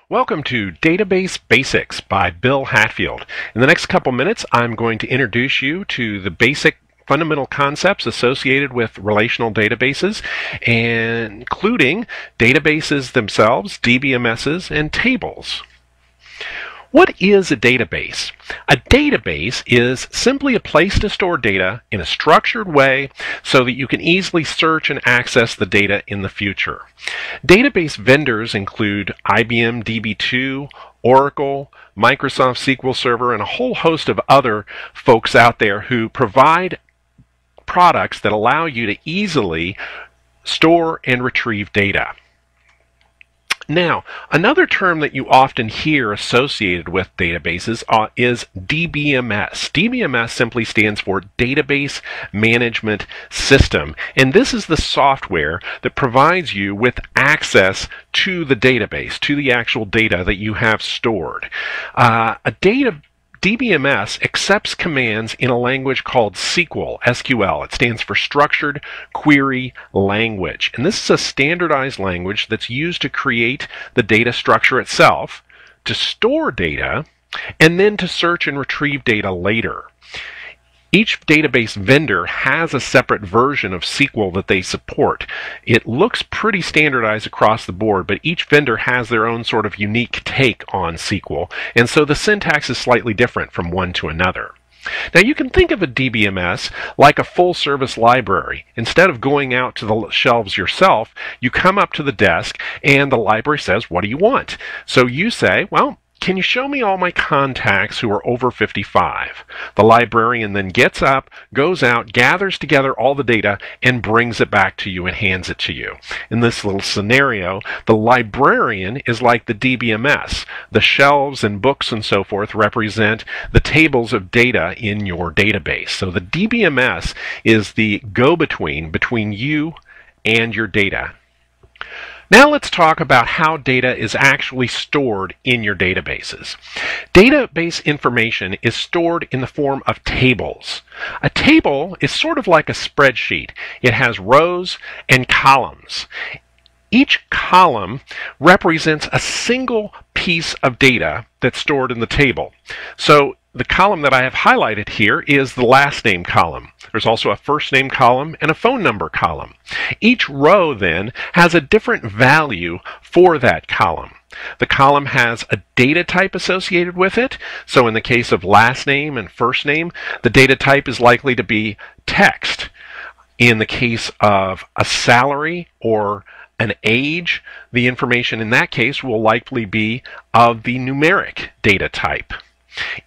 Welcome to Database Basics by Bill Hatfield. In the next couple minutes, I'm going to introduce you to the basic fundamental concepts associated with relational databases, including databases themselves, DBMSs, and tables. What is a database? A database is simply a place to store data in a structured way so that you can easily search and access the data in the future. Database vendors include IBM DB2, Oracle, Microsoft SQL Server, and a whole host of other folks out there who provide products that allow you to easily store and retrieve data. Now, another term that you often hear associated with databases is DBMS. DBMS simply stands for Database Management System, and this is the software that provides you with access to the database, to the actual data that you have stored. DBMS accepts commands in a language called SQL. It stands for Structured Query Language. And this is a standardized language that's used to create the data structure itself, to store data, and then to search and retrieve data later. Each database vendor has a separate version of SQL that they support. It looks pretty standardized across the board, but each vendor has their own sort of unique take on SQL, and so the syntax is slightly different from one to another. Now you can think of a DBMS like a full-service library. Instead of going out to the shelves yourself, you come up to the desk and the library says, "What do you want?" So you say, "Well, can you show me all my contacts who are over 55? The librarian then gets up, goes out, gathers together all the data, and brings it back to you and hands it to you. In this little scenario, the librarian is like the DBMS. The shelves and books and so forth represent the tables of data in your database. So the DBMS is the go-between between you and your data. Now let's talk about how data is actually stored in your databases. Database information is stored in the form of tables. A table is sort of like a spreadsheet. It has rows and columns. Each column represents a single piece of data that's stored in the table. So the column that I have highlighted here is the last name column. There's also a first name column and a phone number column. Each row then has a different value for that column. The column has a data type associated with it. So in the case of last name and first name, the data type is likely to be text. In the case of a salary or an age, the information in that case will likely be of the numeric data type.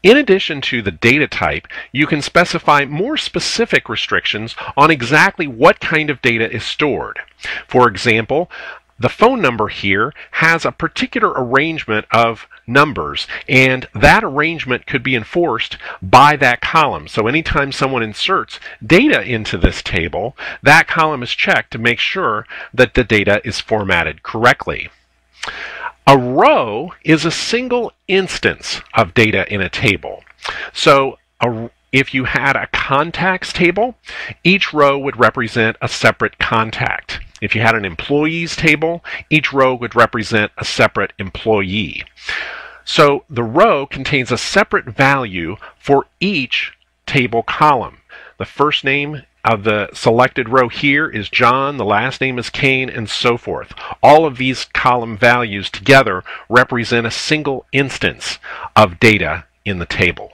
In addition to the data type, you can specify more specific restrictions on exactly what kind of data is stored. For example, the phone number here has a particular arrangement of numbers, and that arrangement could be enforced by that column. So anytime someone inserts data into this table, that column is checked to make sure that the data is formatted correctly. A row is a single instance of data in a table. So if you had a contacts table, each row would represent a separate contact. If you had an employees table, each row would represent a separate employee. So the row contains a separate value for each table column. The first name of the selected row here is John, the last name is Kane, and so forth. All of these column values together represent a single instance of data in the table.